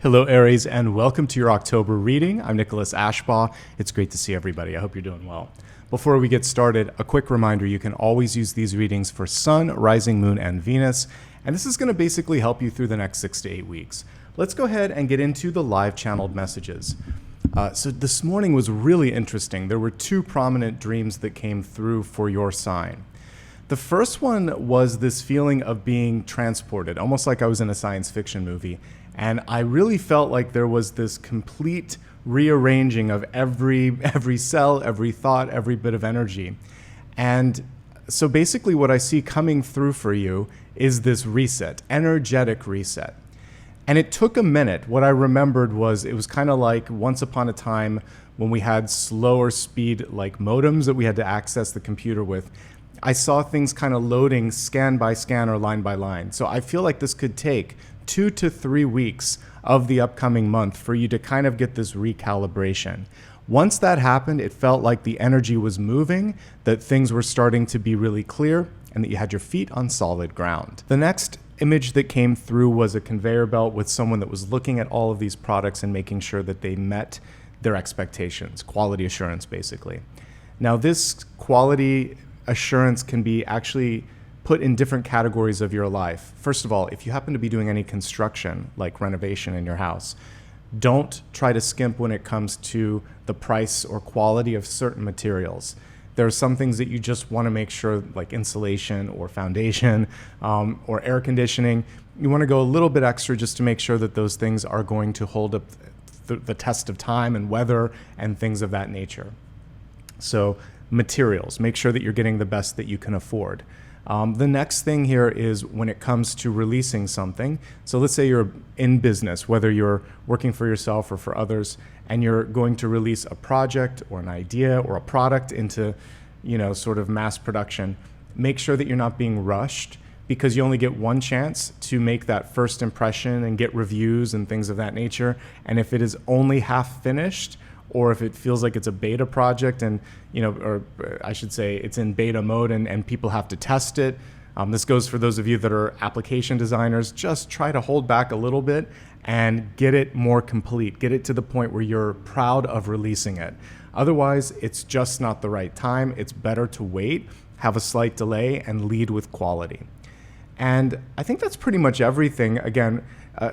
Hello, Aries, and welcome to your October reading. I'm Nicholas Ashbaugh. It's great to see everybody. I hope you're doing well. Before we get started, a quick reminder, you can always use these readings for Sun, Rising, Moon, and Venus, and this is going to basically help you through the next 6 to 8 weeks. Let's go ahead and get into the live channeled messages. So this morning was really interesting. There were two prominent dreams that came through for your sign. The first one was this feeling of being transported, almost like I was in a science fiction movie. And I really felt like there was this complete rearranging of every cell, every thought, every bit of energy. And so basically what I see coming through for you is this reset, energetic reset. And it took a minute. What I remembered was it was kind of like once upon a time when we had slower speed like modems that we had to access the computer with. I saw things kind of loading scan by scan or line by line. So I feel like this could take 2 to 3 weeks of the upcoming month for you to kind of get this recalibration. Once that happened, it felt like the energy was moving, that things were starting to be really clear, and that you had your feet on solid ground. The next image that came through was a conveyor belt with someone that was looking at all of these products and making sure that they met their expectations, quality assurance basically. Now this quality assurance can be actually put in different categories of your life. First of all, if you happen to be doing any construction, like renovation in your house, don't try to skimp when it comes to the price or quality of certain materials. There are some things that you just want to make sure, like insulation or foundation or air conditioning. You want to go a little bit extra just to make sure that those things are going to hold up the test of time and weather and things of that nature. So materials, make sure that you're getting the best that you can afford. The next thing here is when it comes to releasing something. So let's say you're in business, whether you're working for yourself or for others, and you're going to release a project or an idea or a product into, sort of mass production. Make sure that you're not being rushed because you only get one chance to make that first impression and get reviews and things of that nature. And if it is only half finished, or if it feels like it's a beta project and, or I should say it's in beta mode and people have to test it. This goes for those of you that are application designers. Just try to hold back a little bit and get it more complete. Get it to the point where you're proud of releasing it. Otherwise, it's just not the right time. It's better to wait, have a slight delay, and lead with quality. And I think that's pretty much everything. Again,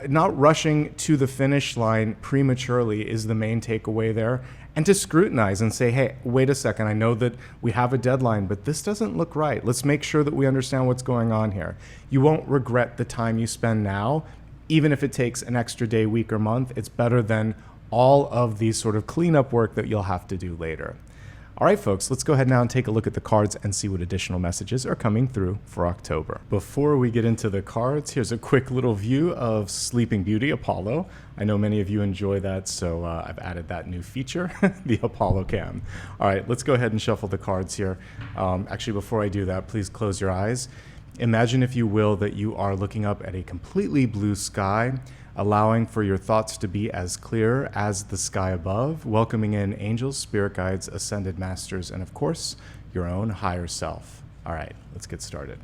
not rushing to the finish line prematurely is the main takeaway there. And to scrutinize and say, hey, wait a second, I know that we have a deadline, but this doesn't look right. Let's make sure that we understand what's going on here. You won't regret the time you spend now, even if it takes an extra day, week, or month. It's better than all of the sort of cleanup work that you'll have to do later. All right, folks, let's go ahead now and take a look at the cards and see what additional messages are coming through for October. Before we get into the cards, here's a quick little view of Sleeping Beauty Apollo. I know many of you enjoy that, so I've added that new feature, the Apollo Cam. All right, let's go ahead and shuffle the cards here. Actually, before I do that, please close your eyes. Imagine, if you will, that you are looking up at a completely blue sky, allowing for your thoughts to be as clear as the sky above, welcoming in angels, spirit guides, ascended masters, and of course, your own higher self. All right, let's get started.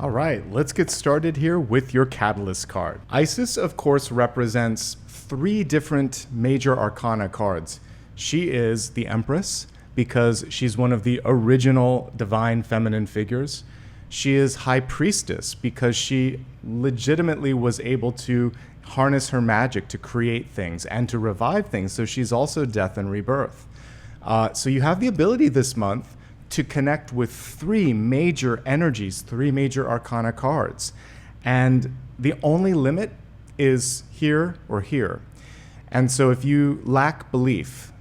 All right, let's get started here with your Catalyst card. Isis, of course, represents 3 different major arcana cards. She is the Empress because she's one of the original divine feminine figures. She is High Priestess because she legitimately was able to harness her magic to create things and to revive things. So she's also death and rebirth. So you have the ability this month to connect with 3 major energies, 3 major arcana cards. And the only limit is here or here. And so if you lack belief,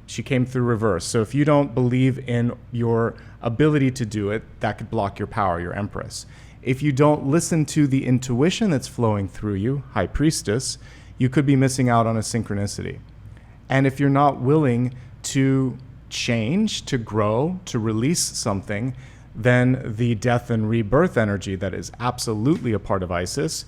she came through reverse. So if you don't believe in your ability to do it, that could block your power, your Empress. If you don't listen to the intuition that's flowing through you, High Priestess, you could be missing out on a synchronicity. And if you're not willing to change, to grow, to release something, then the death and rebirth energy that is absolutely a part of Isis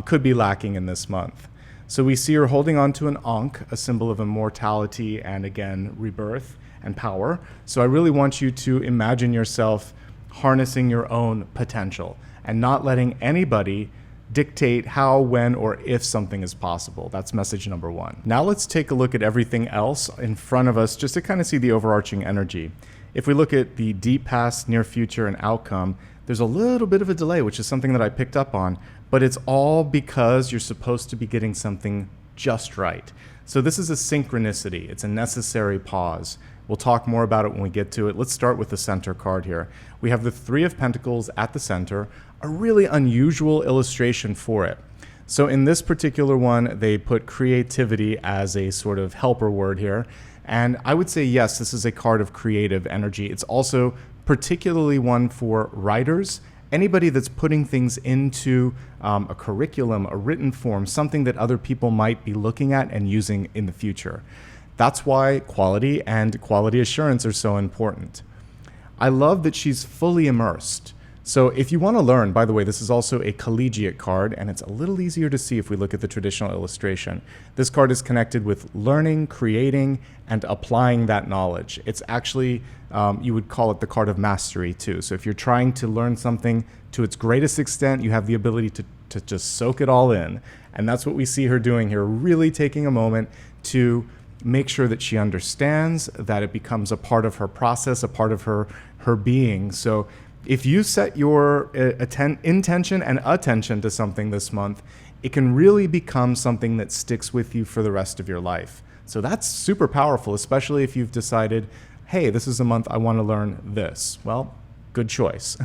could be lacking in this month. So we see her holding on to an Ankh, a symbol of immortality and, again, rebirth and power. So I really want you to imagine yourself harnessing your own potential and not letting anybody dictate how, when, or if something is possible. That's message number 1. Now let's take a look at everything else in front of us just to kind of see the overarching energy. If we look at the deep past, near future, and outcome, there's a little bit of a delay, which is something that I picked up on, but it's all because you're supposed to be getting something just right. So this is a synchronicity. It's a necessary pause. We'll talk more about it when we get to it. Let's start with the center card here. We have the 3 of Pentacles at the center, a really unusual illustration for it. So in this particular one, they put creativity as a sort of helper word here. And I would say, yes, this is a card of creative energy. It's also particularly one for writers, anybody that's putting things into a curriculum, a written form, something that other people might be looking at and using in the future. That's why quality and quality assurance are so important. I love that she's fully immersed. So if you want to learn, by the way, this is also a collegiate card, and it's a little easier to see if we look at the traditional illustration. This card is connected with learning, creating, and applying that knowledge. It's actually, you would call it the card of mastery too. So if you're trying to learn something to its greatest extent, you have the ability to just soak it all in. And that's what we see her doing here, really taking a moment to make sure that she understands, that it becomes a part of her process, a part of her being. So if you set your intention and attention to something this month, it can really become something that sticks with you for the rest of your life. So that's super powerful, especially if you've decided, hey, this is a month I want to learn this. Well, good choice.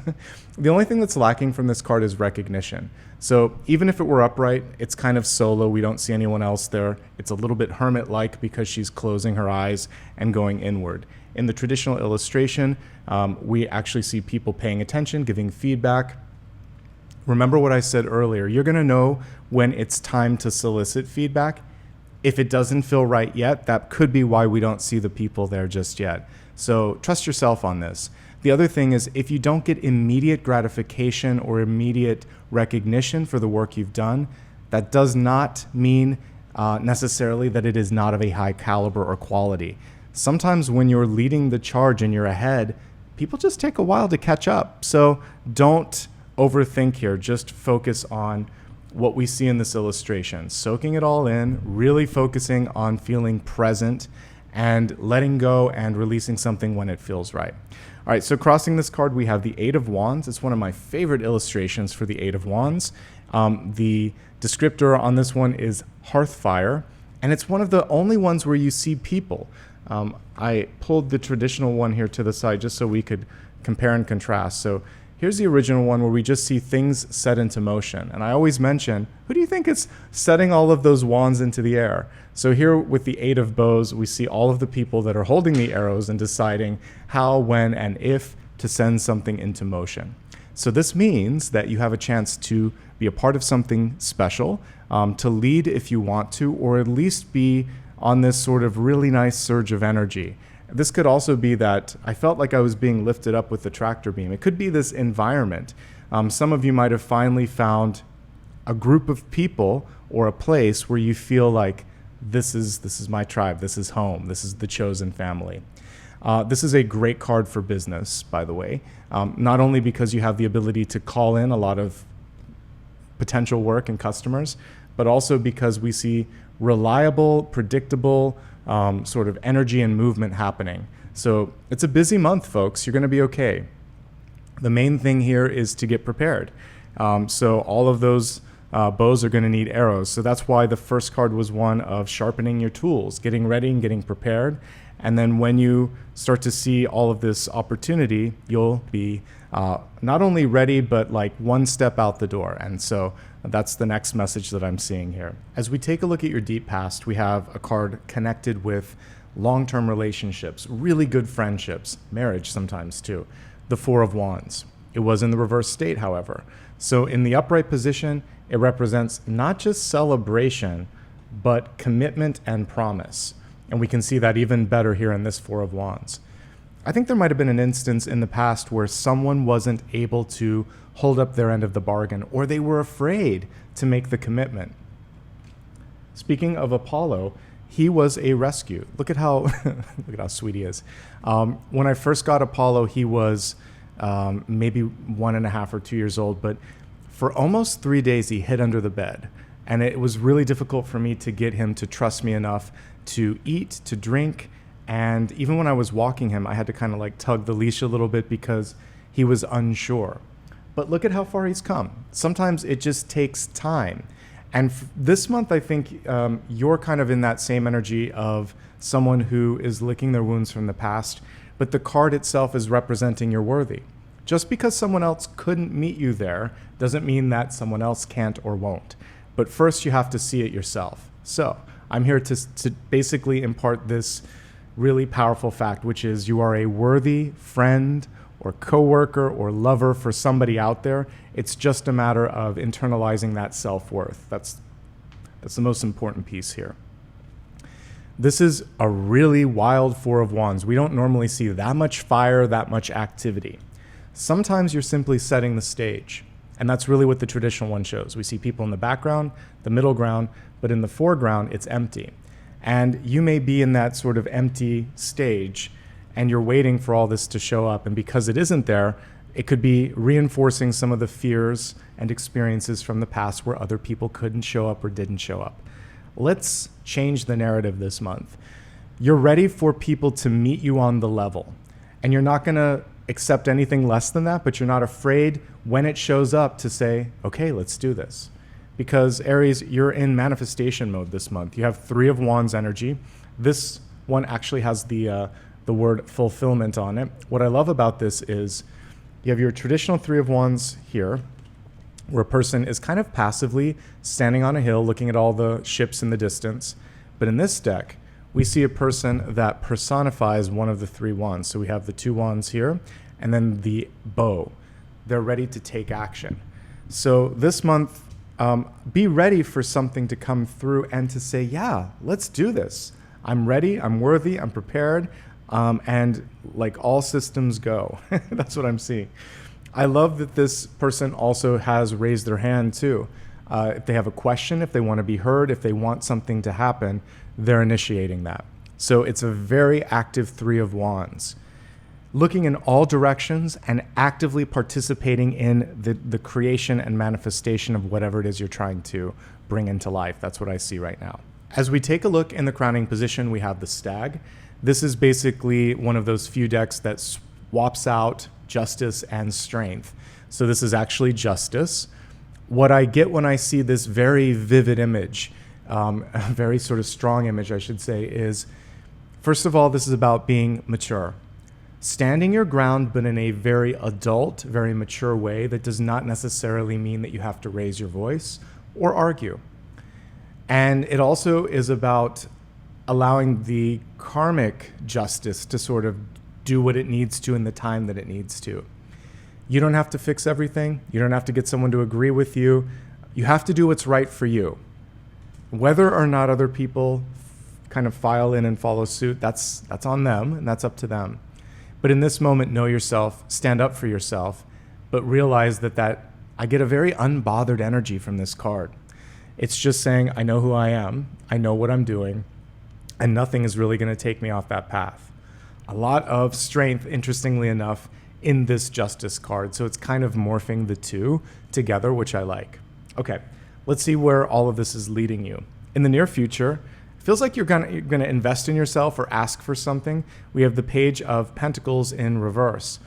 The only thing that's lacking from this card is recognition. So even if it were upright, it's kind of solo. We don't see anyone else there. It's a little bit hermit-like because she's closing her eyes and going inward. In the traditional illustration, we actually see people paying attention, giving feedback. Remember what I said earlier. You're going to know when it's time to solicit feedback. If it doesn't feel right yet, that could be why we don't see the people there just yet. So trust yourself on this. The other thing is, if you don't get immediate gratification or immediate recognition for the work you've done, that does not mean necessarily that it is not of a high caliber or quality. Sometimes when you're leading the charge and you're ahead, people just take a while to catch up. So don't overthink here. Just focus on what we see in this illustration, soaking it all in, really focusing on feeling present and letting go and releasing something when it feels right. All right, so crossing this card, we have the 8 of Wands. It's one of my favorite illustrations for the 8 of Wands. The descriptor on this one is Hearthfire, and it's one of the only ones where you see people. I pulled the traditional one here to the side just so we could compare and contrast. So here's the original one where we just see things set into motion. And I always mention, who do you think is setting all of those wands into the air? So here with the 8 of Bows, we see all of the people that are holding the arrows and deciding how, when, and if to send something into motion. So this means that you have a chance to be a part of something special, to lead if you want to, or at least be on this sort of really nice surge of energy. This could also be that I felt like I was being lifted up with the tractor beam. It could be this environment. Some of you might have finally found a group of people or a place where you feel like this is my tribe, this is home, this is the chosen family. This is a great card for business, by the way, not only because you have the ability to call in a lot of potential work and customers, but also because we see reliable, predictable sort of energy and movement happening. So it's a busy month, folks. You're going to be okay. The main thing here is to get prepared. So all of those bows are going to need arrows. So that's why the first card was one of sharpening your tools, getting ready and getting prepared. And then when you start to see all of this opportunity, you'll be not only ready, but like one step out the door. And so that's the next message that I'm seeing here. As we take a look at your deep past, we have a card connected with long-term relationships, really good friendships, marriage sometimes too. The Four of Wands. It was in the reverse state, however. So in the upright position, it represents not just celebration, but commitment and promise. And we can see that even better here in this Four of Wands. I think there might have been an instance in the past where someone wasn't able to hold up their end of the bargain, or they were afraid to make the commitment. Speaking of Apollo, he was a rescue. Look at how look at how sweet he is. When I first got Apollo, he was maybe 1.5 or 2 years old, but for almost 3 days he hid under the bed, and it was really difficult for me to get him to trust me enough to eat, to drink, and even when I was walking him, I had to kind of like tug the leash a little bit because he was unsure. But look at how far he's come. Sometimes it just takes time. And this month, I think you're kind of in that same energy of someone who is licking their wounds from the past, but the card itself is representing you're worthy. Just because someone else couldn't meet you there doesn't mean that someone else can't or won't. But first, you have to see it yourself. So I'm here to basically impart this really powerful fact, which is you are a worthy friend or coworker or lover for somebody out there. It's just a matter of internalizing that self-worth. That's the most important piece here. This is a really wild Four of Wands. We don't normally see that much fire, that much activity. Sometimes you're simply setting the stage, and that's really what the traditional one shows. We see people in the background, the middle ground, but in the foreground, it's empty. And you may be in that sort of empty stage, and you're waiting for all this to show up. And because it isn't there, it could be reinforcing some of the fears and experiences from the past where other people couldn't show up or didn't show up. Let's change the narrative this month. You're ready for people to meet you on the level, and you're not going to accept anything less than that, but you're not afraid when it shows up to say, okay, let's do this. Because Aries, you're in manifestation mode this month. You have Three of Wands energy. This one actually has the word fulfillment on it. What I love about this is you have your traditional Three of Wands here, where a person is kind of passively standing on a hill looking at all the ships in the distance. But in this deck, we see a person that personifies one of the three wands. So we have the two wands here, and then the bow. They're ready to take action. So this month, be ready for something to come through and to say, yeah, let's do this. I'm ready, I'm worthy, I'm prepared, and like all systems go. That's what I'm seeing. I love that this person also has raised their hand too. If they have a question, if they want to be heard, if they want something to happen, they're initiating that. So it's a very active Three of Wands. Looking in all directions and actively participating in the creation and manifestation of whatever it is you're trying to bring into life. That's what I see right now. As we take a look in the crowning position, we have the Stag. This is basically one of those few decks that swaps out justice and strength. So this is actually justice. What I get when I see this very vivid image, a very sort of strong image, I should say, is, first of all, this is about being mature. Standing your ground, but in a very adult, very mature way that does not necessarily mean that you have to raise your voice or argue. And it also is about allowing the karmic justice to sort of do what it needs to in the time that it needs to. You don't have to fix everything. You don't have to get someone to agree with you. You have to do what's right for you. Whether or not other people kind of file in and follow suit, that's on them, and that's up to them. But in this moment, know yourself, stand up for yourself, but realize that I get a very unbothered energy from this card. It's just saying, I know who I am, I know what I'm doing, and nothing is really going to take me off that path. A lot of strength, interestingly enough, in this Justice card. So it's kind of morphing the two together, which I like. Okay, let's see where all of this is leading you. In the near future, it feels like you're gonna invest in yourself or ask for something. We have the Page of Pentacles in reverse.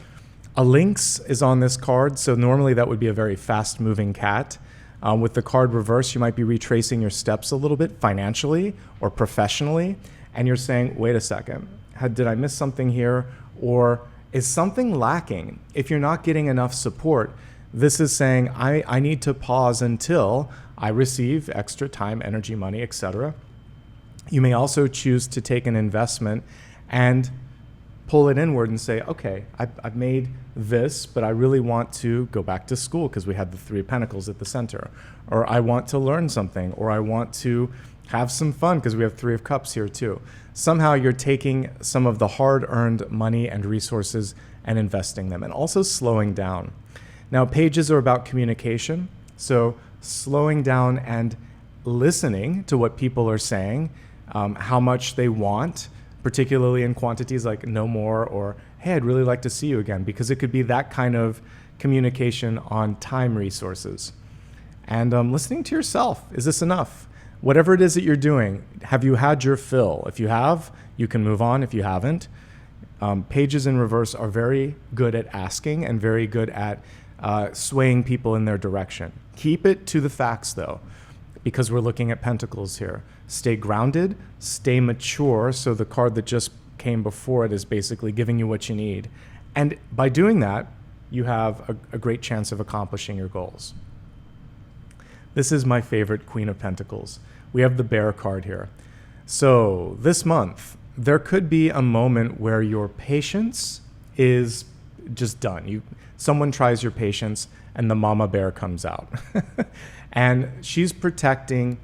A lynx is on this card, so normally that would be a very fast-moving cat. With the card reverse, you might be retracing your steps a little bit financially or professionally, and you're saying, wait a second, did I miss something here? Or is something lacking? If you're not getting enough support, this is saying, I need to pause until I receive extra time, energy, money, etc. You may also choose to take an investment and pull it inward and say, okay, I've made this, but I really want to go back to school because we had the Three of Pentacles at the center. Or I want to learn something, or I want to have some fun because we have Three of Cups here too. Somehow you're taking some of the hard-earned money and resources and investing them, and also slowing down. Now, pages are about communication, so slowing down and listening to what people are saying, how much they want, particularly in quantities like no more or hey, I'd really like to see you again, because it could be that kind of communication on time resources. And listening to yourself. Is this enough? Whatever it is that you're doing, have you had your fill? If you have, you can move on. If you haven't, pages in reverse are very good at asking and very good at swaying people in their direction. Keep it to the facts, though, because we're looking at pentacles here. Stay grounded, stay mature, so the card that just came before it is basically giving you what you need. And by doing that, you have a great chance of accomplishing your goals. This is my favorite Queen of Pentacles. We have the Bear card here. So this month, there could be a moment where your patience is just done. Someone tries your patience and the mama bear comes out. And she's protecting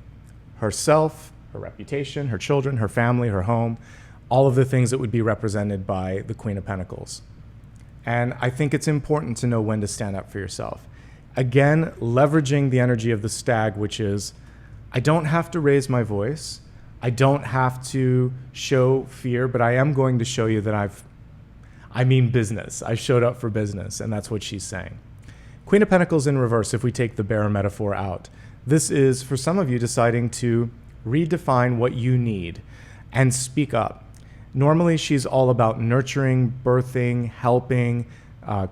herself, her reputation, her children, her family, her home, all of the things that would be represented by the Queen of Pentacles. And I think it's important to know when to stand up for yourself. Again, leveraging the energy of the stag, which is, I don't have to raise my voice. I don't have to show fear, but I am going to show you that I mean business. I showed up for business, and that's what she's saying. Queen of Pentacles in reverse, if we take the bear metaphor out. This is, for some of you, deciding to redefine what you need and speak up. Normally, she's all about nurturing, birthing, helping,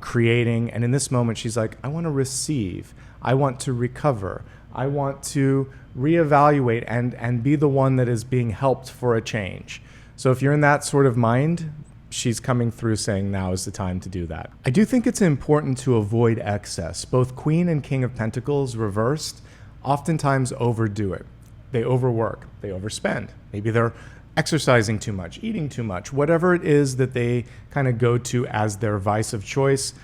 creating. And in this moment, she's like, I want to receive. I want to recover. I want to reevaluate and be the one that is being helped for a change. So if you're in that sort of mind, she's coming through saying now is the time to do that. I do think it's important to avoid excess. Both Queen and King of Pentacles reversed oftentimes overdo it. They overwork, they overspend. Maybe they're exercising too much, eating too much, whatever it is that they kind of go to as their vice of choice.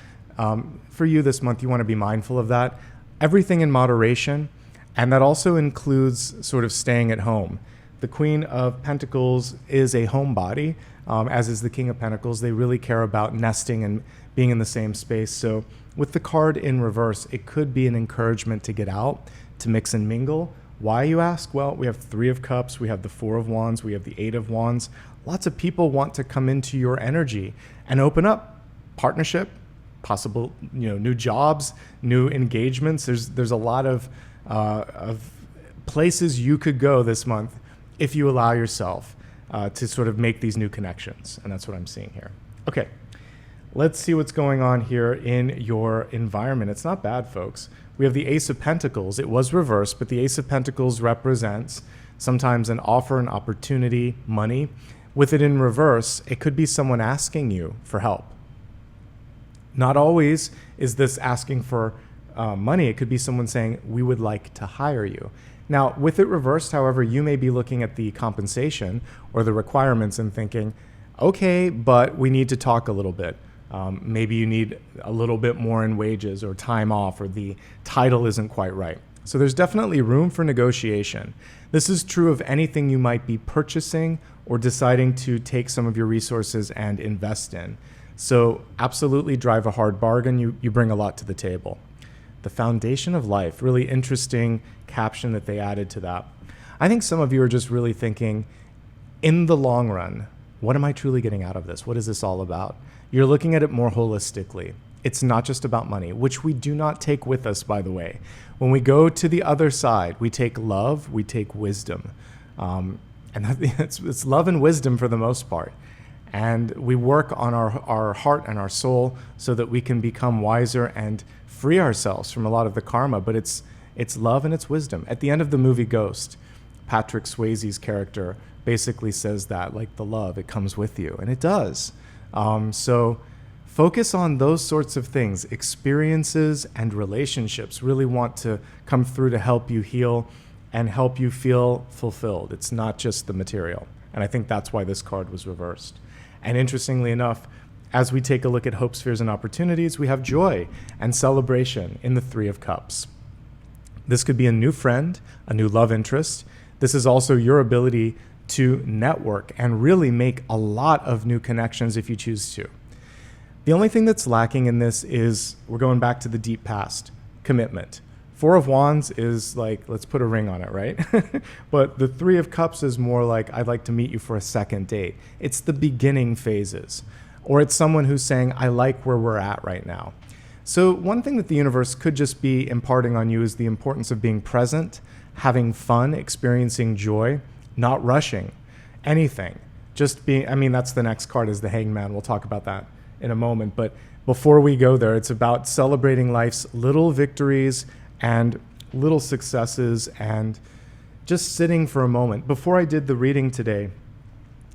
For you this month, you want to be mindful of that. Everything in moderation, and that also includes sort of staying at home. The Queen of Pentacles is a homebody, as is the King of Pentacles. They really care about nesting and being in the same space. So with the card in reverse, it could be an encouragement to get out, to mix and mingle. Why, you ask? Well, we have Three of Cups, we have the Four of Wands, we have the Eight of Wands. Lots of people want to come into your energy and open up partnership, possible, new jobs, new engagements. There's a lot of places you could go this month if you allow yourself to sort of make these new connections. And that's what I'm seeing here. Okay, let's see what's going on here in your environment. It's not bad, folks. We have the Ace of Pentacles. It was reversed, but the Ace of Pentacles represents sometimes an offer, an opportunity, money. With it in reverse, it could be someone asking you for help. Not always is this asking for money. It could be someone saying, we would like to hire you. Now, with it reversed, however, you may be looking at the compensation or the requirements and thinking, okay, but we need to talk a little bit. Maybe you need a little bit more in wages or time off, or the title isn't quite right. So there's definitely room for negotiation. This is true of anything you might be purchasing or deciding to take some of your resources and invest in. So absolutely drive a hard bargain. You bring a lot to the table. The foundation of life, really interesting caption that they added to that. I think some of you are just really thinking, in the long run, what am I truly getting out of this? What is this all about? You're looking at it more holistically. It's not just about money, which we do not take with us, by the way. When we go to the other side, we take love, we take wisdom. It's love and wisdom for the most part. And we work on our heart and our soul so that we can become wiser and free ourselves from a lot of the karma. But it's love and it's wisdom. At the end of the movie Ghost, Patrick Swayze's character basically says that, like the love, it comes with you. And it does. So focus on those sorts of things. Experiences and relationships really want to come through to help you heal and help you feel fulfilled. It's not just the material. And I think that's why this card was reversed. And interestingly enough, as we take a look at hopes, fears, and opportunities, we have joy and celebration in the Three of Cups. This could be a new friend, a new love interest. This is also your ability to network and really make a lot of new connections if you choose to. The only thing that's lacking in this is we're going back to the deep past, commitment. Four of Wands is like, let's put a ring on it, right? But the Three of Cups is more like, I'd like to meet you for a second date. It's the beginning phases. Or it's someone who's saying, I like where we're at right now. So one thing that the universe could just be imparting on you is the importance of being present, having fun, experiencing joy, not rushing anything. Just being, I mean, that's the next card is the Hangman. We'll talk about that in a moment. But before we go there, it's about celebrating life's little victories and little successes and just sitting for a moment. Before I did the reading today,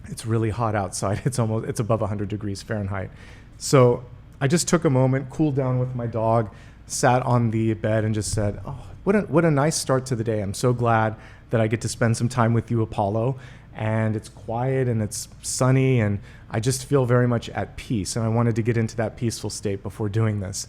it's really hot outside. It's above 100 degrees Fahrenheit. So I just took a moment, cooled down with my dog, sat on the bed and just said, oh, what a nice start to the day. I'm so glad that I get to spend some time with you, Apollo. And it's quiet and it's sunny and I just feel very much at peace. And I wanted to get into that peaceful state before doing this.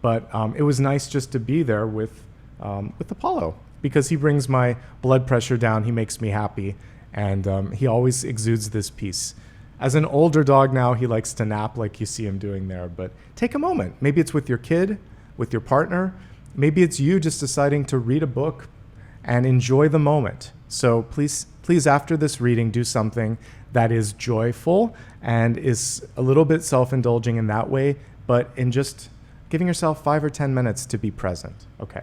But it was nice just to be there with Apollo because he brings my blood pressure down. He makes me happy. And he always exudes this peace. As an older dog now, he likes to nap like you see him doing there. But take a moment. Maybe it's with your kid, with your partner. Maybe it's you just deciding to read a book and enjoy the moment. So please, after this reading, do something that is joyful and is a little bit self-indulging in that way, but in just giving yourself 5 or 10 minutes to be present. Okay.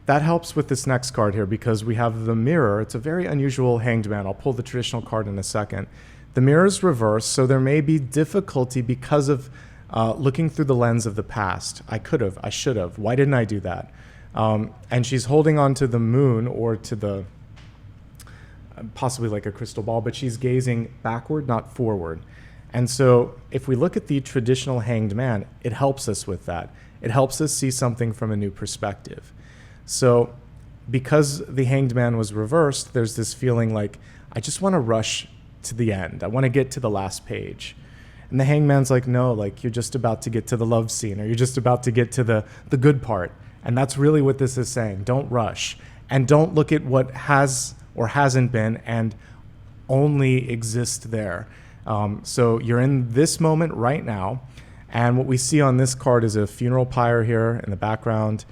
That helps with this next card here because we have the Mirror. It's a very unusual Hanged Man. I'll pull the traditional card in a second. The Mirror is reversed, so there may be difficulty because of looking through the lens of the past. I should have. Why didn't I do that? And she's holding on to the moon or to the, possibly like a crystal ball, but she's gazing backward, not forward. And so if we look at the traditional Hanged Man, it helps us with that. It helps us see something from a new perspective. So because the Hanged Man was reversed, there's this feeling like, I just want to rush to the end. I want to get to the last page. And the Hangman's like, no, like you're just about to get to the love scene or you're just about to get to the good part. And that's really what this is saying. Don't rush. And don't look at what has or hasn't been and only exist there. So you're in this moment right now. And what we see on this card is a funeral pyre here in the background.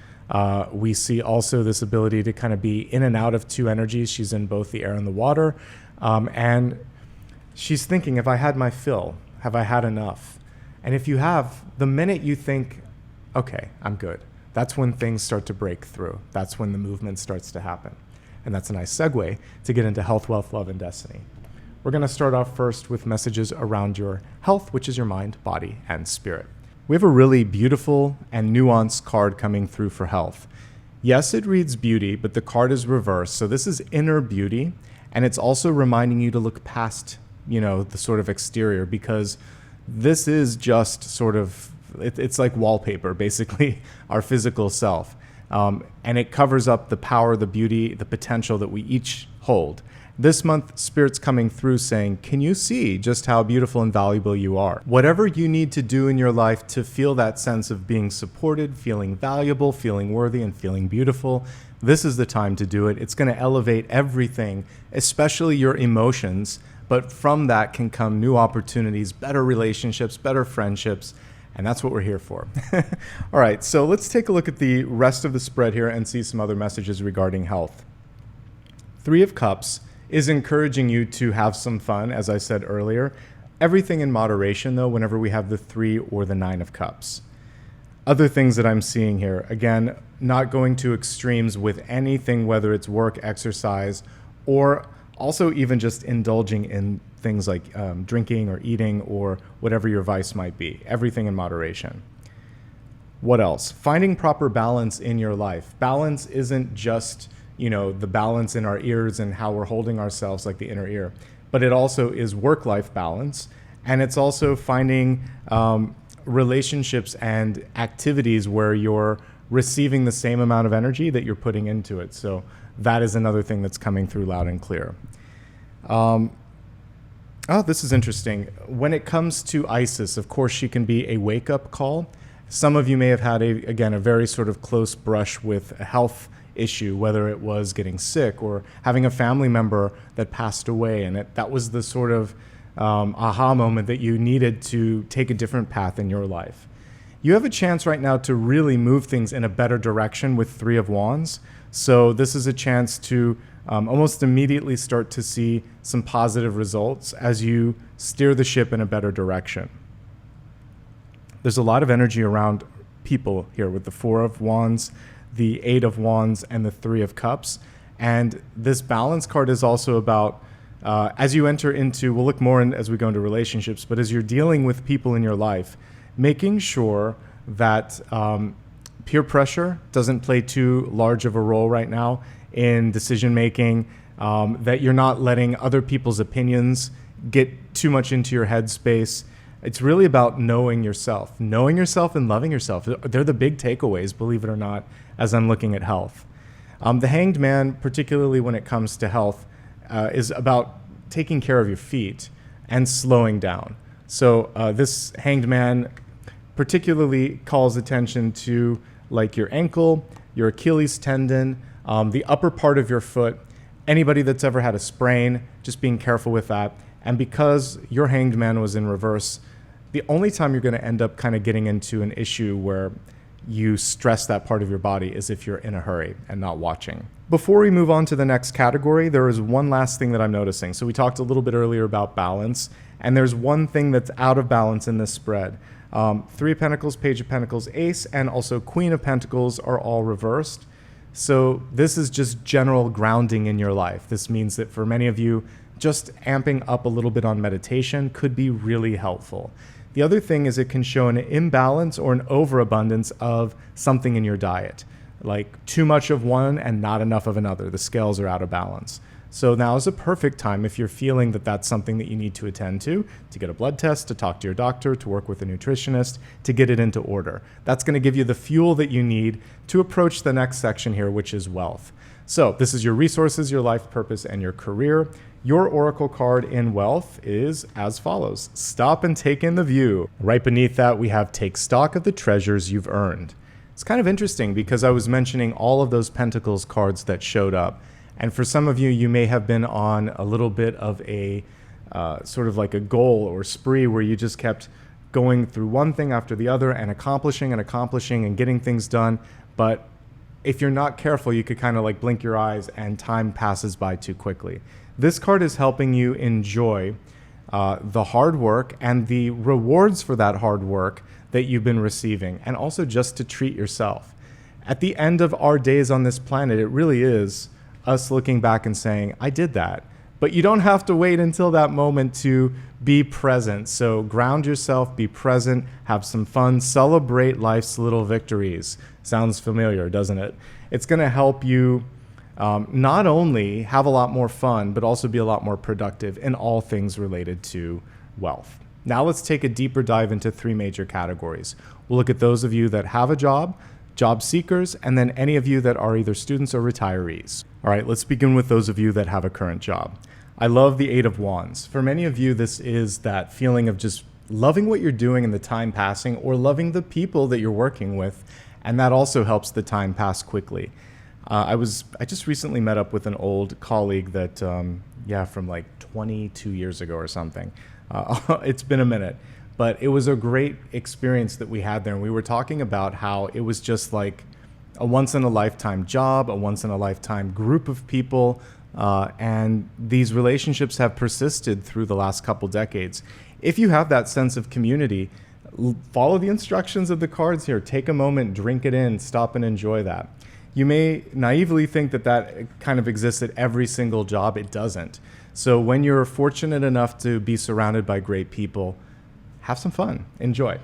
We see also this ability to kind of be in and out of two energies. She's in both the air and the water. And she's thinking, if I had my fill, have I had enough? And if you have, the minute you think, okay, I'm good, that's when things start to break through. That's when the movement starts to happen. And that's a nice segue to get into health, wealth, love, and destiny. We're going to start off first with messages around your health, which is your mind, body, and spirit. We have a really beautiful and nuanced card coming through for health. Yes, it reads beauty, but the card is reversed. So this is inner beauty. And it's also reminding you to look past, the sort of exterior, because this is just sort of, it's like wallpaper, basically, our physical self. And it covers up the power, the beauty, the potential that we each hold. This month, Spirit's coming through saying, can you see just how beautiful and valuable you are? Whatever you need to do in your life to feel that sense of being supported, feeling valuable, feeling worthy, and feeling beautiful, this is the time to do it. It's going to elevate everything, especially your emotions. But from that can come new opportunities, better relationships, better friendships. And that's what we're here for. All right, so let's take a look at the rest of the spread here and see some other messages regarding health. Three of Cups is encouraging you to have some fun, as I said earlier. Everything in moderation, though, whenever we have the 3 or the 9 of cups. Other things that I'm seeing here, again, not going to extremes with anything, whether it's work, exercise, or also even just indulging in things like drinking or eating or whatever your vice might be. Everything in moderation. What else? Finding proper balance in your life. Balance isn't just, the balance in our ears and how we're holding ourselves, like the inner ear, but it also is work-life balance. And it's also finding relationships and activities where you're receiving the same amount of energy that you're putting into it. So that is another thing that's coming through loud and clear. This is interesting. When it comes to Isis, of course, she can be a wake-up call. Some of you may have had, a very sort of close brush with a health issue, whether it was getting sick or having a family member that passed away. And that was the sort of aha moment that you needed to take a different path in your life. You have a chance right now to really move things in a better direction with 3 of Wands. So this is a chance to almost immediately start to see some positive results as you steer the ship in a better direction. There's a lot of energy around people here with the 4 of Wands, the 8 of Wands, and the 3 of Cups. And this balance card is also about, as you enter into, we'll look more as we go into relationships, but as you're dealing with people in your life, making sure that peer pressure doesn't play too large of a role right now in decision making, that you're not letting other people's opinions get too much into your headspace. It's really about knowing yourself and loving yourself. They're the big takeaways, believe it or not, as I'm looking at health. The Hanged Man, particularly when it comes to health, is about taking care of your feet and slowing down. So this Hanged Man particularly calls attention to like your ankle, your Achilles tendon, the upper part of your foot. Anybody that's ever had a sprain, just being careful with that. And because your Hanged Man was in reverse, the only time you're going to end up kind of getting into an issue where you stress that part of your body is if you're in a hurry and not watching. Before we move on to the next category, there is one last thing that I'm noticing. So we talked a little bit earlier about balance, and there's one thing that's out of balance in this spread. 3 of Pentacles, Page of Pentacles, Ace, and also Queen of Pentacles are all reversed. So this is just general grounding in your life. This means that for many of you, just amping up a little bit on meditation could be really helpful. The other thing is it can show an imbalance or an overabundance of something in your diet, like too much of one and not enough of another. The scales are out of balance. So now is a perfect time if you're feeling that that's something that you need to attend to get a blood test, to talk to your doctor, to work with a nutritionist, to get it into order. That's going to give you the fuel that you need to approach the next section here, which is wealth. So this is your resources, your life purpose, and your career. Your oracle card in wealth is as follows. Stop and take in the view. Right beneath that, we have take stock of the treasures you've earned. It's kind of interesting because I was mentioning all of those Pentacles cards that showed up. And for some of you, you may have been on a little bit of a sort of like a goal or spree where you just kept going through one thing after the other and accomplishing and getting things done. But if you're not careful, you could kind of like blink your eyes and time passes by too quickly. This card is helping you enjoy the hard work and the rewards for that hard work that you've been receiving, and also just to treat yourself. At the end of our days on this planet, it really is us looking back and saying, I did that. But you don't have to wait until that moment to be present. So ground yourself, be present, have some fun, celebrate life's little victories. Sounds familiar, doesn't it? It's going to help you not only have a lot more fun, but also be a lot more productive in all things related to wealth. Now let's take a deeper dive into 3 major categories. We'll look at those of you that have a job seekers, and then any of you that are either students or retirees. All right, let's begin with those of you that have a current job. I love the 8 of Wands. For many of you, this is that feeling of just loving what you're doing and the time passing, or loving the people that you're working with, and that also helps the time pass quickly. I just recently met up with an old colleague that, from like 22 years ago or something. It's been a minute, but it was a great experience that we had there. And we were talking about how it was just like a once-in-a-lifetime job, a once-in-a-lifetime group of people, And these relationships have persisted through the last couple decades. If you have that sense of community, follow the instructions of the cards here. Take a moment, drink it in, stop and enjoy that. You may naively think that that kind of exists at every single job. It doesn't. So when you're fortunate enough to be surrounded by great people, have some fun, enjoy.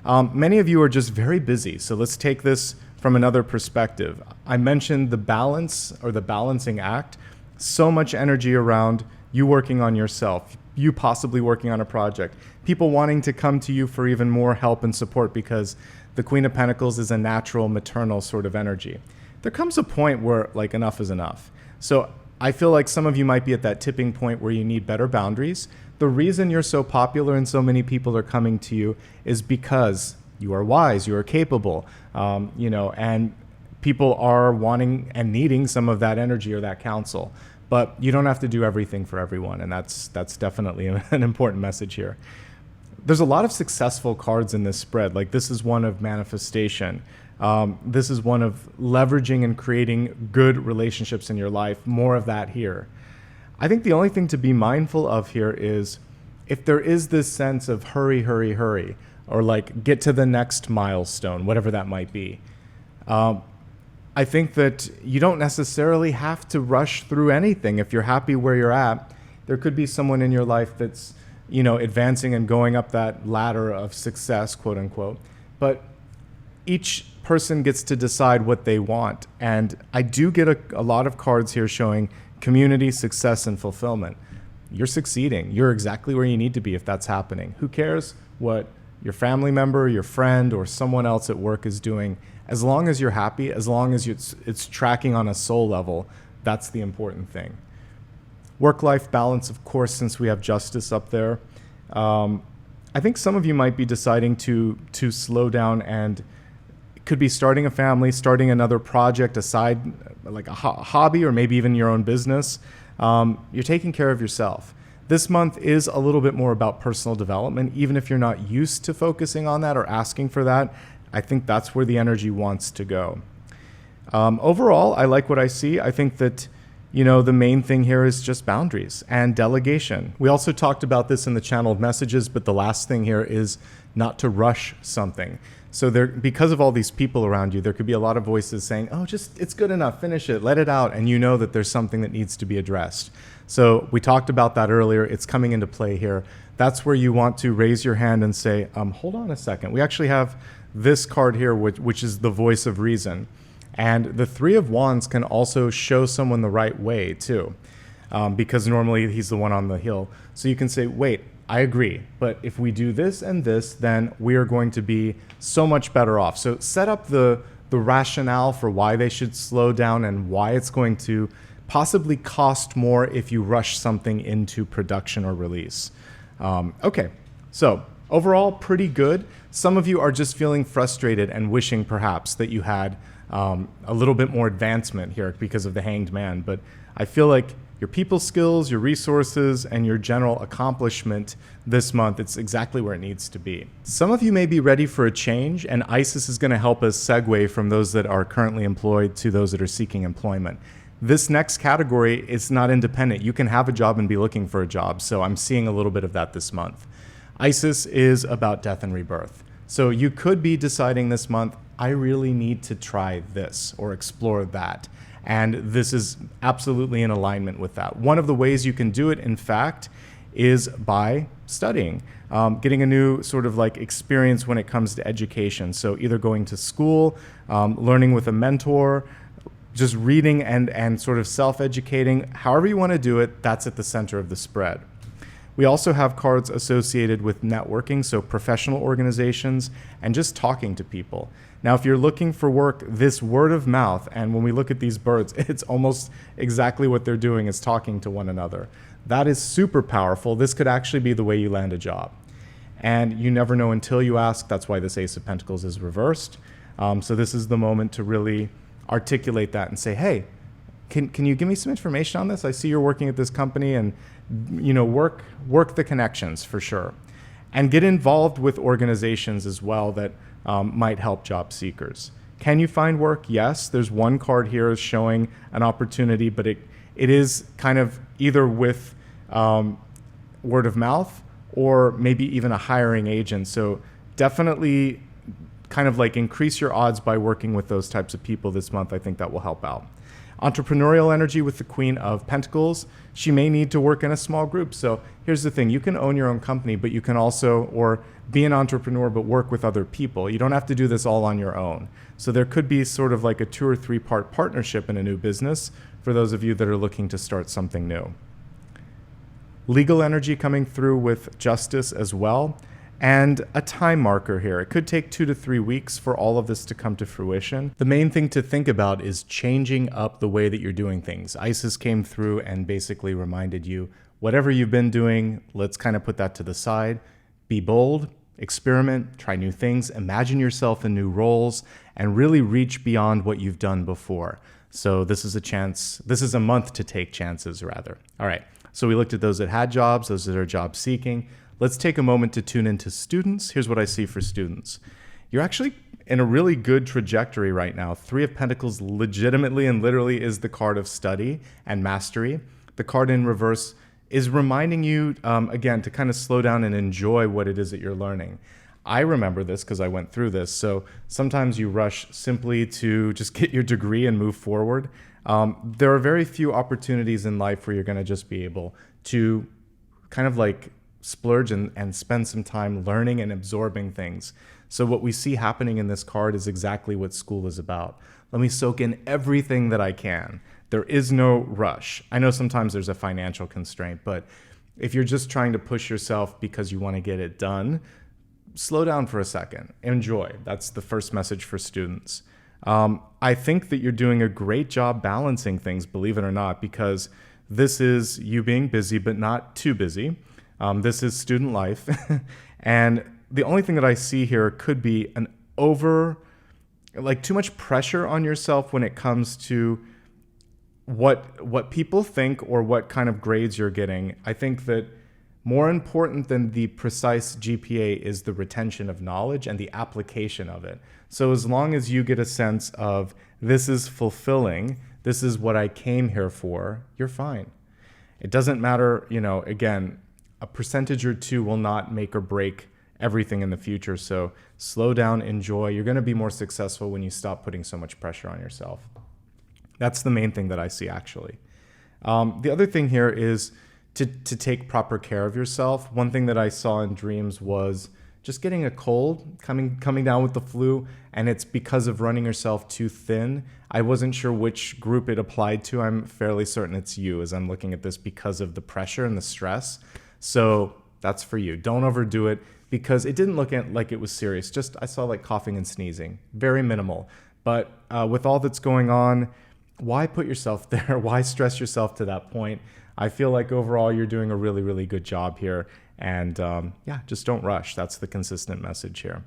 Many of you are just very busy, so let's take this from another perspective. I mentioned the balance or the balancing act. So much energy around you working on yourself, you possibly working on a project, people wanting to come to you for even more help and support because the Queen of Pentacles is a natural maternal sort of energy. There comes a point where like enough is enough. So I feel like some of you might be at that tipping point where you need better boundaries. The reason you're so popular and so many people are coming to you is because you are wise, you are capable, and people are wanting and needing some of that energy or that counsel. But you don't have to do everything for everyone, and that's definitely an important message here. There's a lot of successful cards in this spread. Like this is one of manifestation. This is one of leveraging and creating good relationships in your life. More of that here. I think the only thing to be mindful of here is if there is this sense of hurry, hurry, hurry, or like get to the next milestone, whatever that might be. I think that you don't necessarily have to rush through anything. If you're happy where you're at, there could be someone in your life that's, advancing and going up that ladder of success, quote unquote. But each person gets to decide what they want. And I do get a lot of cards here showing community, success, and fulfillment. You're succeeding. You're exactly where you need to be if that's happening. Who cares what your family member, your friend, or someone else at work is doing? As long as you're happy, as long as it's tracking on a soul level, that's the important thing. Work-life balance, of course, since we have justice up there. I think some of you might be deciding to slow down and could be starting a family, starting another project aside, like a hobby or maybe even your own business. You're taking care of yourself. This month is a little bit more about personal development. Even if you're not used to focusing on that or asking for that, I think that's where the energy wants to go. Overall, I like what I see. I think that, the main thing here is just boundaries and delegation. We also talked about this in the channeled messages, but the last thing here is not to rush something. So because of all these people around you, there could be a lot of voices saying, oh, it's good enough, finish it, let it out. And you know that there's something that needs to be addressed. So we talked about that earlier. It's coming into play here. That's where you want to raise your hand and say, hold on a second. We actually have this card here, which is the voice of reason. And the Three of Wands can also show someone the right way too, because normally he's the one on the hill. So you can say, wait, I agree, but if we do this and this, then we are going to be so much better off. So set up the rationale for why they should slow down and why it's going to possibly cost more if you rush something into production or release. Okay, so overall, pretty good. Some of you are just feeling frustrated and wishing perhaps that you had a little bit more advancement here because of the Hanged Man, but I feel like your people skills, your resources, and your general accomplishment this month, it's exactly where it needs to be. Some of you may be ready for a change, and Isis is going to help us segue from those that are currently employed to those that are seeking employment. This next category is not independent. You can have a job and be looking for a job, so I'm seeing a little bit of that this month. Isis is about death and rebirth. So you could be deciding this month, I really need to try this or explore that. And this is absolutely in alignment with that. One of the ways you can do it, in fact, is by studying, getting a new sort of like experience when it comes to education. So either going to school, learning with a mentor, just reading and sort of self-educating. However you want to do it, that's at the center of the spread. We also have cards associated with networking, so professional organizations and just talking to people. Now, if you're looking for work, this word of mouth, and when we look at these birds, it's almost exactly what they're doing is talking to one another. That is super powerful. This could actually be the way you land a job. And you never know until you ask. That's why this Ace of Pentacles is reversed. So this is the moment to really articulate that and say, hey, can you give me some information on this? I see you're working at this company, and work the connections for sure. And get involved with organizations as well that might help job seekers. Can you find work? Yes. There's one card here showing an opportunity, but it is kind of either with word of mouth or maybe even a hiring agent. So definitely kind of like increase your odds by working with those types of people this month. I think that will help out. Entrepreneurial energy with the Queen of Pentacles. She may need to work in a small group. So here's the thing. You can own your own company, but you can also, or be an entrepreneur, but work with other people. You don't have to do this all on your own. So there could be sort of like a 2 or 3 part partnership in a new business for those of you that are looking to start something new. Legal energy coming through with justice as well. And a time marker here. It could take 2 to 3 weeks for all of this to come to fruition. The main thing to think about is changing up the way that you're doing things. Isis came through and basically reminded you, whatever you've been doing, let's kind of put that to the side. Be bold, experiment, try new things, imagine yourself in new roles, and really reach beyond what you've done before. So this is a chance, this is a month to take chances rather. All right, so we looked at those that had jobs, those that are job seeking. Let's take a moment to tune into students. Here's what I see for students. You're actually in a really good trajectory right now. 3 of Pentacles legitimately and literally is the card of study and mastery. The card in reverse is reminding you, again, to kind of slow down and enjoy what it is that you're learning. I remember this because I went through this. So sometimes you rush simply to just get your degree and move forward. There are very few opportunities in life where you're going to just be able to kind of like splurge and spend some time learning and absorbing things. So what we see happening in this card is exactly what school is about. Let me soak in everything that I can. There is no rush. I know sometimes there's a financial constraint, but if you're just trying to push yourself because you want to get it done, slow down for a second. Enjoy. That's the first message for students. I think that you're doing a great job balancing things, believe it or not, because this is you being busy, but not too busy. This is student life. And the only thing that I see here could be an too much pressure on yourself when it comes to what people think or what kind of grades you're getting. I think that more important than the precise GPA is the retention of knowledge and the application of it. So as long as you get a sense of this is fulfilling, this is what I came here for, you're fine. It doesn't matter, again, a percentage or 2 will not make or break everything in the future. So slow down, enjoy. You're going to be more successful when you stop putting so much pressure on yourself. That's the main thing that I see, actually. The other thing here is to take proper care of yourself. One thing that I saw in dreams was just getting a cold, coming down with the flu, and it's because of running yourself too thin. I wasn't sure which group it applied to. I'm fairly certain it's you as I'm looking at this because of the pressure and the stress. So that's for you. Don't overdo it because it didn't look like it was serious. Just I saw like coughing and sneezing, very minimal. But with all that's going on, why put yourself there? Why stress yourself to that point? I feel like overall you're doing a really, really good job here. And just don't rush. That's the consistent message here.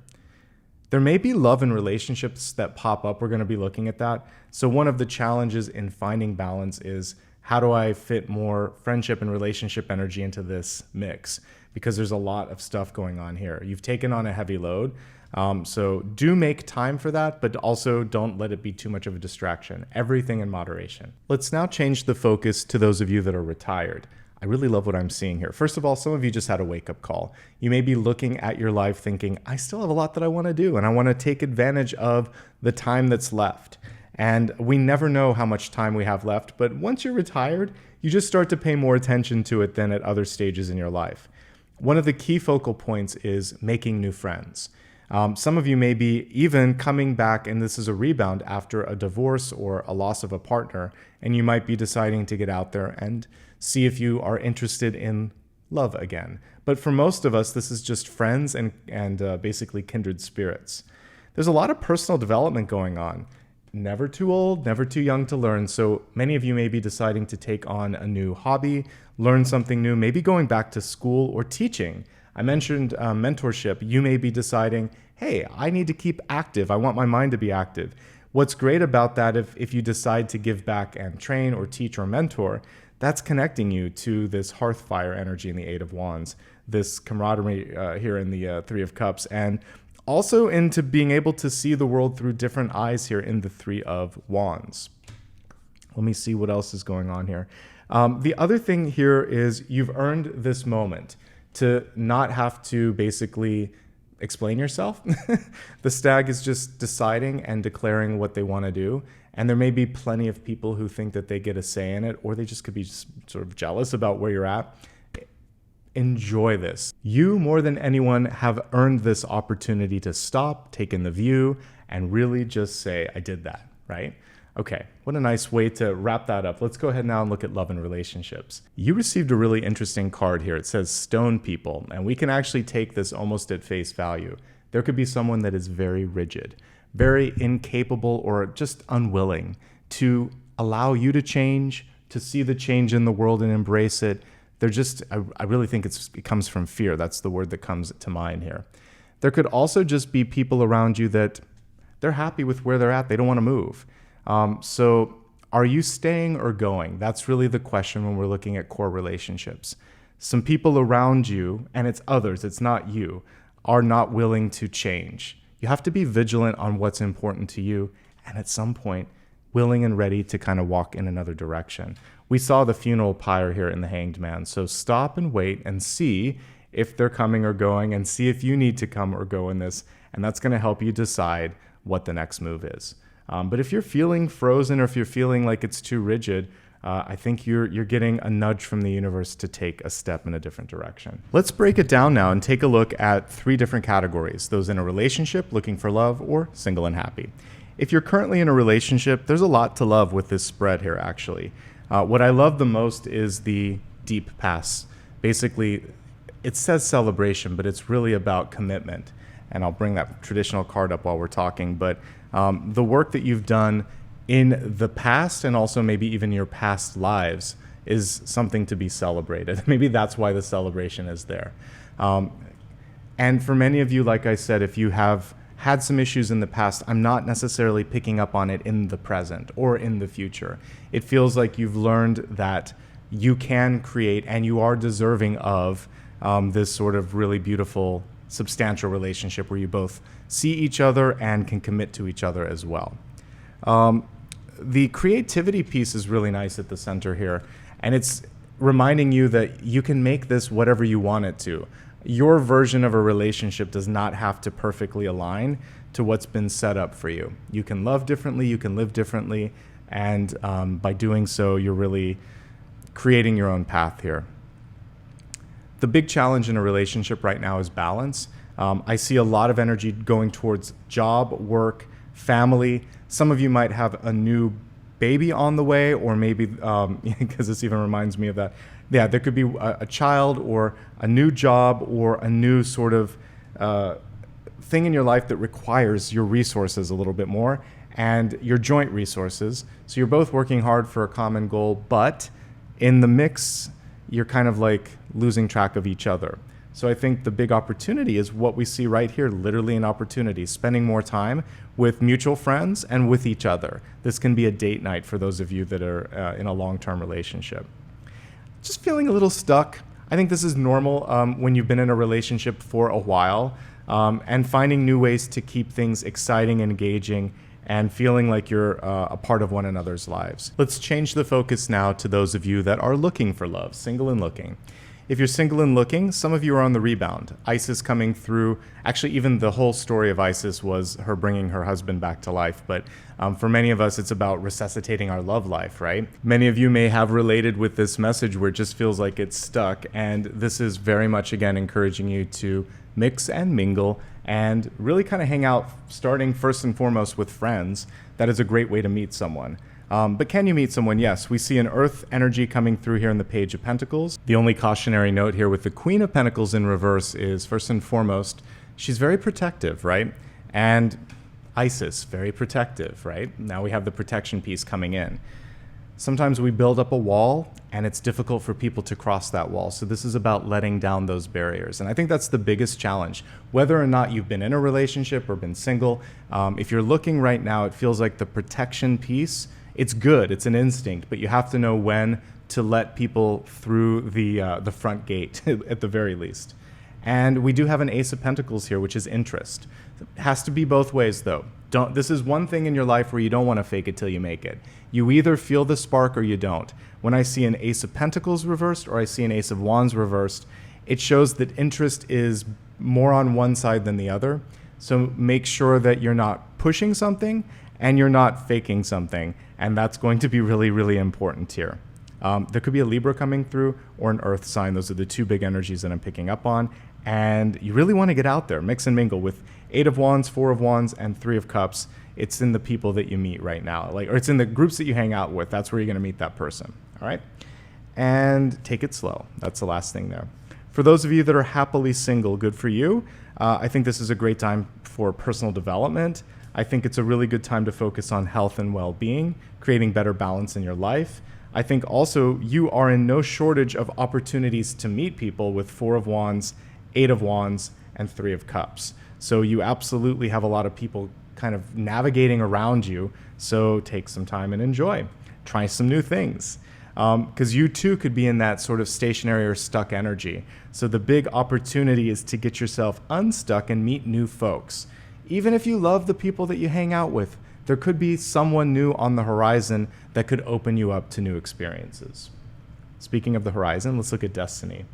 There may be love and relationships that pop up. We're going to be looking at that. So one of the challenges in finding balance is how do I fit more friendship and relationship energy into this mix? Because there's a lot of stuff going on here. You've taken on a heavy load. So do make time for that, but also don't let it be too much of a distraction. Everything in moderation. Let's now change the focus to those of you that are retired. I really love what I'm seeing here. First of all, some of you just had a wake-up call. You may be looking at your life thinking, I still have a lot that I want to do, and I want to take advantage of the time that's left. And we never know how much time we have left, but once you're retired, you just start to pay more attention to it than at other stages in your life. One of the key focal points is making new friends. Some of you may be even coming back, and this is a rebound after a divorce or a loss of a partner, and you might be deciding to get out there and see if you are interested in love again. But for most of us, this is just friends and basically kindred spirits. There's a lot of personal development going on. Never too old, never too young to learn. So many of you may be deciding to take on a new hobby, learn something new, maybe going back to school or teaching. I mentioned mentorship. You may be deciding, hey, I need to keep active. I want my mind to be active. What's great about that, if you decide to give back and train or teach or mentor, that's connecting you to this hearth fire energy in the Eight of Wands, this camaraderie here in the Three of Cups, and also into being able to see the world through different eyes here in the Three of Wands. Let me see what else is going on here. The other thing here is you've earned this moment to not have to basically explain yourself. The stag is just deciding and declaring what they want to do. And there may be plenty of people who think that they get a say in it, or they just could be just sort of jealous about where you're at. Enjoy this. You, more than anyone, have earned this opportunity to stop, take in the view, and really just say, I did that, right? Okay, what a nice way to wrap that up. Let's go ahead now and look at love and relationships. You received a really interesting card here. It says stone people, and we can actually take this almost at face value. There could be someone that is very rigid, very incapable, or just unwilling to allow you to change, to see the change in the world and embrace it. They're just, I really think it comes from fear. That's the word that comes to mind here. There could also just be people around you that they're happy with where they're at. They don't want to move. So are you staying or going? That's really the question when we're looking at core relationships. Some people around you, and it's others, it's not you, are not willing to change. You have to be vigilant on what's important to you, and at some point, willing and ready to kind of walk in another direction. We saw the funeral pyre here in the Hanged Man, so stop and wait and see if they're coming or going, and see if you need to come or go in this, and that's going to help you decide what the next move is. But if you're feeling frozen, or if you're feeling like it's too rigid, I think you're getting a nudge from the universe to take a step in a different direction. Let's break it down now and take a look at 3 different categories: those in a relationship, looking for love, or single and happy. If you're currently in a relationship, there's a lot to love with this spread here, actually. What I love the most is the deep pass. Basically, it says celebration, but it's really about commitment. And I'll bring that traditional card up while we're talking. But the work that you've done in the past, and also maybe even your past lives, is something to be celebrated. Maybe that's why the celebration is there. And for many of you, like I said, if you have had some issues in the past, I'm not necessarily picking up on it in the present or in the future. It feels like you've learned that you can create, and you are deserving of this sort of really beautiful, substantial relationship where you both see each other and can commit to each other as well. The creativity piece is really nice at the center here, and it's reminding you that you can make this whatever you want it to. Your version of a relationship does not have to perfectly align to what's been set up for you. You can love differently, you can live differently, and by doing so, you're really creating your own path here. The big challenge in a relationship right now is balance. I see a lot of energy going towards job, work, family. Some of you might have a new baby on the way, or maybe, because this even reminds me of that, yeah, there could be a child, or a new job, or a new sort of thing in your life that requires your resources a little bit more, and your joint resources. So you're both working hard for a common goal, but in the mix, you're kind of like losing track of each other. So I think the big opportunity is what we see right here, literally an opportunity, spending more time with mutual friends and with each other. This can be a date night for those of you that are in a long-term relationship. Just feeling a little stuck. I think this is normal when you've been in a relationship for a while, and finding new ways to keep things exciting, engaging, and feeling like you're a part of one another's lives. Let's change the focus now to those of you that are looking for love, single and looking. If you're single and looking, some of you are on the rebound. Isis coming through. Actually, even the whole story of Isis was her bringing her husband back to life. But for many of us, it's about resuscitating our love life, right? Many of you may have related with this message where it just feels like it's stuck. And this is very much, again, encouraging you to mix and mingle and really kind of hang out, starting first and foremost with friends. That is a great way to meet someone. But can you meet someone? Yes. We see an earth energy coming through here in the Page of Pentacles. The only cautionary note here with the Queen of Pentacles in reverse is, first and foremost, she's very protective, right? And Isis, very protective, right? Now we have the protection piece coming in. Sometimes we build up a wall, and it's difficult for people to cross that wall. So this is about letting down those barriers. And I think that's the biggest challenge. Whether or not you've been in a relationship or been single, if you're looking right now, it feels like the protection piece, it's good, it's an instinct, but you have to know when to let people through the front gate at the very least. And we do have an Ace of Pentacles here, which is interest. It has to be both ways, though. This is one thing in your life where you don't want to fake it till you make it. You either feel the spark or you don't. When I see an Ace of Pentacles reversed or I see an Ace of Wands reversed, it shows that interest is more on one side than the other. So make sure that you're not pushing something and you're not faking something. And that's going to be really, really important here. There could be a Libra coming through or an Earth sign. Those are the two big energies that I'm picking up on. And you really want to get out there, mix and mingle with 8 of Wands, 4 of Wands, and 3 of Cups. It's in the people that you meet right now, or it's in the groups that you hang out with. That's where you're going to meet that person. All right. And take it slow. That's the last thing there. For those of you that are happily single, good for you. I think this is a great time for personal development. I think it's a really good time to focus on health and well-being, creating better balance in your life. I think also you are in no shortage of opportunities to meet people with 4 of Wands, 8 of Wands, and 3 of Cups. So you absolutely have a lot of people kind of navigating around you. So take some time and enjoy. Try some new things. Because you too could be in that sort of stationary or stuck energy. So the big opportunity is to get yourself unstuck and meet new folks. Even if you love the people that you hang out with, there could be someone new on the horizon that could open you up to new experiences. Speaking of the horizon, let's look at destiny.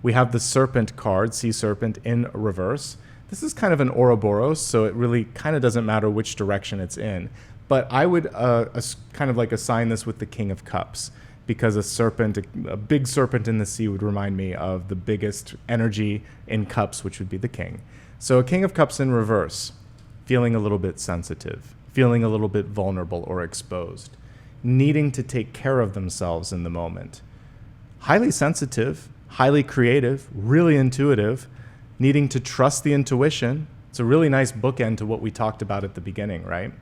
We have the Serpent card, Sea Serpent, in reverse. This is kind of an Ouroboros, so it really kind of doesn't matter which direction it's in. But I would kind of like assign this with the King of Cups, because a serpent, a big serpent in the sea would remind me of the biggest energy in cups, which would be the king. So a King of Cups in reverse, feeling a little bit sensitive, feeling a little bit vulnerable or exposed, needing to take care of themselves in the moment. Highly sensitive, highly creative, really intuitive, needing to trust the intuition. It's a really nice bookend to what we talked about at the beginning, right?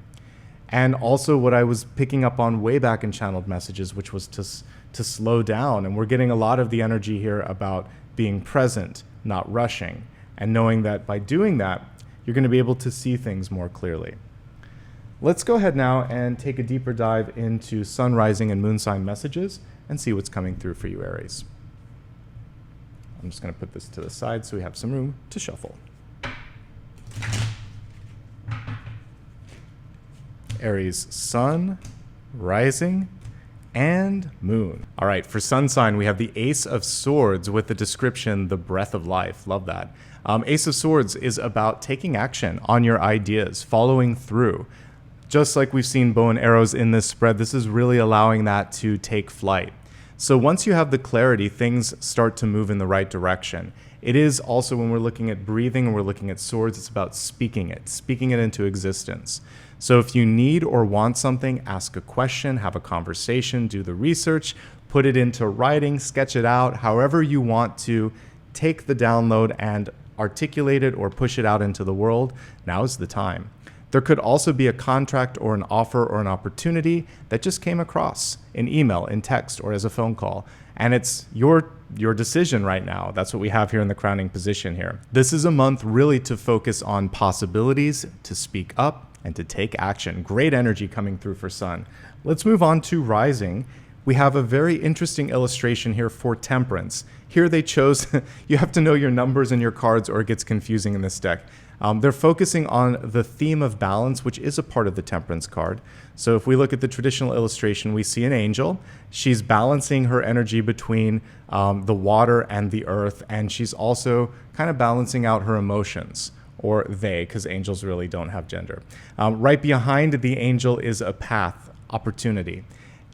And also what I was picking up on way back in channeled messages, which was to slow down. And we're getting a lot of the energy here about being present, not rushing, and knowing that by doing that, you're going to be able to see things more clearly. Let's go ahead now and take a deeper dive into sun, rising, and moon sign messages and see what's coming through for you, Aries. I'm just going to put this to the side so we have some room to shuffle. Aries, sun, rising, and moon. All right, for sun sign, we have the Ace of Swords with the description, the breath of life. Love that. Ace of Swords is about taking action on your ideas, following through. Just like we've seen bow and arrows in this spread, this is really allowing that to take flight. So once you have the clarity, things start to move in the right direction. It is also, when we're looking at breathing and we're looking at swords, it's about speaking it into existence. So if you need or want something, ask a question, have a conversation, do the research, put it into writing, sketch it out, however you want to take the download and articulate it or push it out into the world. Now is the time. There could also be a contract or an offer or an opportunity that just came across in email, in text, or as a phone call. And it's your decision right now. That's what we have here in the crowning position here. This is a month really to focus on possibilities, to speak up, and to take action. Great energy coming through for sun. Let's move on to rising. We have a very interesting illustration here for temperance. Here they chose, you have to know your numbers and your cards or it gets confusing in this deck. They're focusing on the theme of balance, which is a part of the temperance card. So if we look at the traditional illustration, we see an angel. She's balancing her energy between the water and the earth, and she's also kind of balancing out her emotions, or they, because angels really don't have gender. Right behind the angel is a path, opportunity.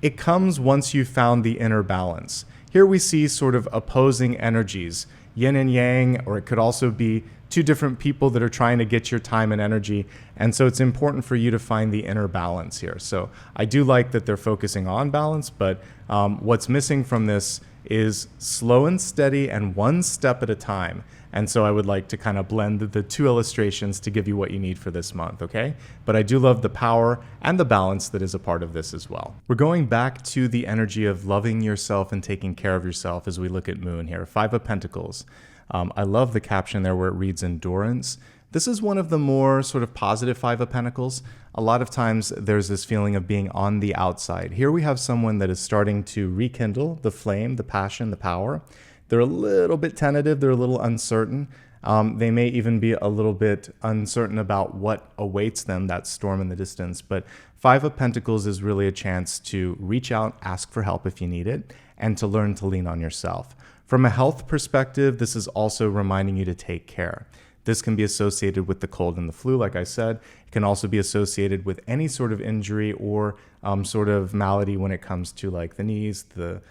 It comes once you've found the inner balance. Here we see sort of opposing energies, yin and yang, or it could also be two different people that are trying to get your time and energy. And so it's important for you to find the inner balance here. So I do like that they're focusing on balance, but what's missing from this is slow and steady and one step at a time. And so I would like to kind of blend the two illustrations to give you what you need for this month, okay? But I do love the power and the balance that is a part of this as well. We're going back to the energy of loving yourself and taking care of yourself as we look at moon here. 5 of Pentacles. I love the caption there where it reads endurance. This is one of the more sort of positive 5 of Pentacles. A lot of times there's this feeling of being on the outside. Here we have someone that is starting to rekindle the flame, the passion, the power. They're a little bit tentative. They're a little uncertain. They may even be a little bit uncertain about what awaits them, that storm in the distance. But Five of Pentacles is really a chance to reach out, ask for help if you need it, and to learn to lean on yourself. From a health perspective, this is also reminding you to take care. This can be associated with the cold and the flu, like I said. It can also be associated with any sort of injury or sort of malady when it comes to like the knees, the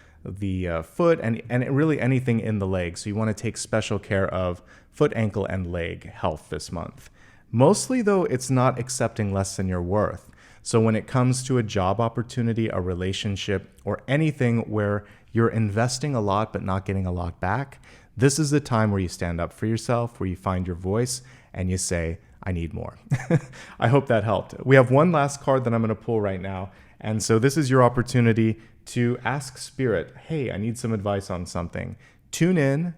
foot, and really anything in the leg. So you want to take special care of foot, ankle, and leg health this month. Mostly, though, it's not accepting less than your worth. So when it comes to a job opportunity, a relationship, or anything where you're investing a lot but not getting a lot back, this is the time where you stand up for yourself, where you find your voice, and you say, I need more. I hope that helped. We have one last card that I'm going to pull right now. And so this is your opportunity to ask Spirit, hey, I need some advice on something. Tune in,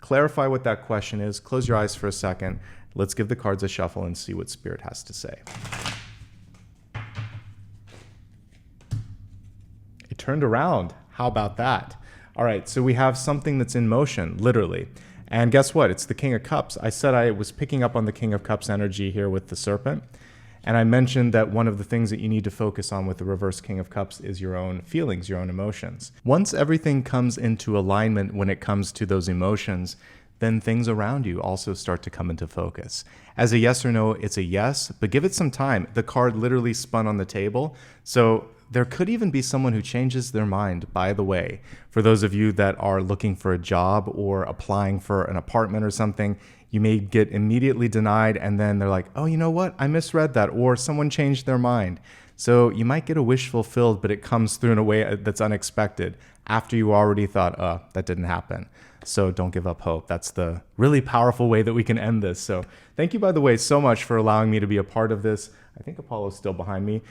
clarify what that question is, close your eyes for a second. Let's give the cards a shuffle and see what Spirit has to say. It turned around. How about that? All right, so we have something that's in motion, literally. And guess what? It's the King of Cups. I said I was picking up on the King of Cups energy here with the Serpent. And I mentioned that one of the things that you need to focus on with the reverse King of Cups is your own feelings, your own emotions. Once everything comes into alignment when it comes to those emotions, then things around you also start to come into focus. As a yes or no, it's a yes, but give it some time. The card literally spun on the table. So there could even be someone who changes their mind, by the way. For those of you that are looking for a job or applying for an apartment or something, you may get immediately denied and then they're like, oh, you know what? I misread that, or someone changed their mind. So you might get a wish fulfilled, but it comes through in a way that's unexpected after you already thought, oh, that didn't happen. So don't give up hope. That's the really powerful way that we can end this. So thank you, by the way, so much for allowing me to be a part of this. I think Apollo's still behind me.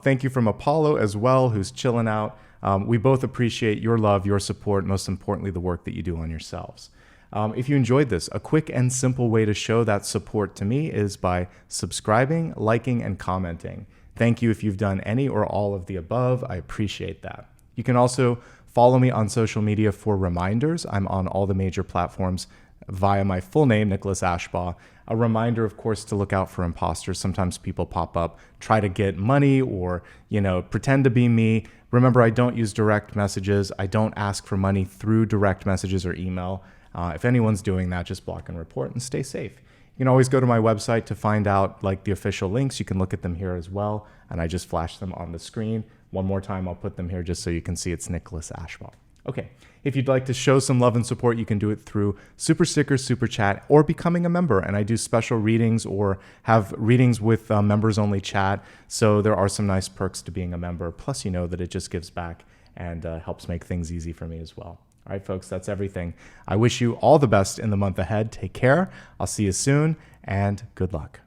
Thank you from Apollo as well, who's chilling out. We both appreciate your love, your support, most importantly, the work that you do on yourselves. If you enjoyed this, a quick and simple way to show that support to me is by subscribing, liking, and commenting. Thank you if you've done any or all of the above. I appreciate that. You can also follow me on social media for reminders. I'm on all the major platforms via my full name, Nicholas Ashbaugh. A reminder, of course, to look out for imposters. Sometimes people pop up, try to get money or, pretend to be me. Remember, I don't use direct messages. I don't ask for money through direct messages or email. If anyone's doing that, just block and report and stay safe. You can always go to my website to find out the official links. You can look at them here as well. And I just flash them on the screen. One more time, I'll put them here just so you can see it's Nicholas Ashbaugh. Okay, if you'd like to show some love and support, you can do it through Super Stickers, Super Chat, or becoming a member. And I do special readings or have readings with members-only chat. So there are some nice perks to being a member. Plus, you know that it just gives back and helps make things easy for me as well. All right, folks, that's everything. I wish you all the best in the month ahead. Take care. I'll see you soon, and good luck.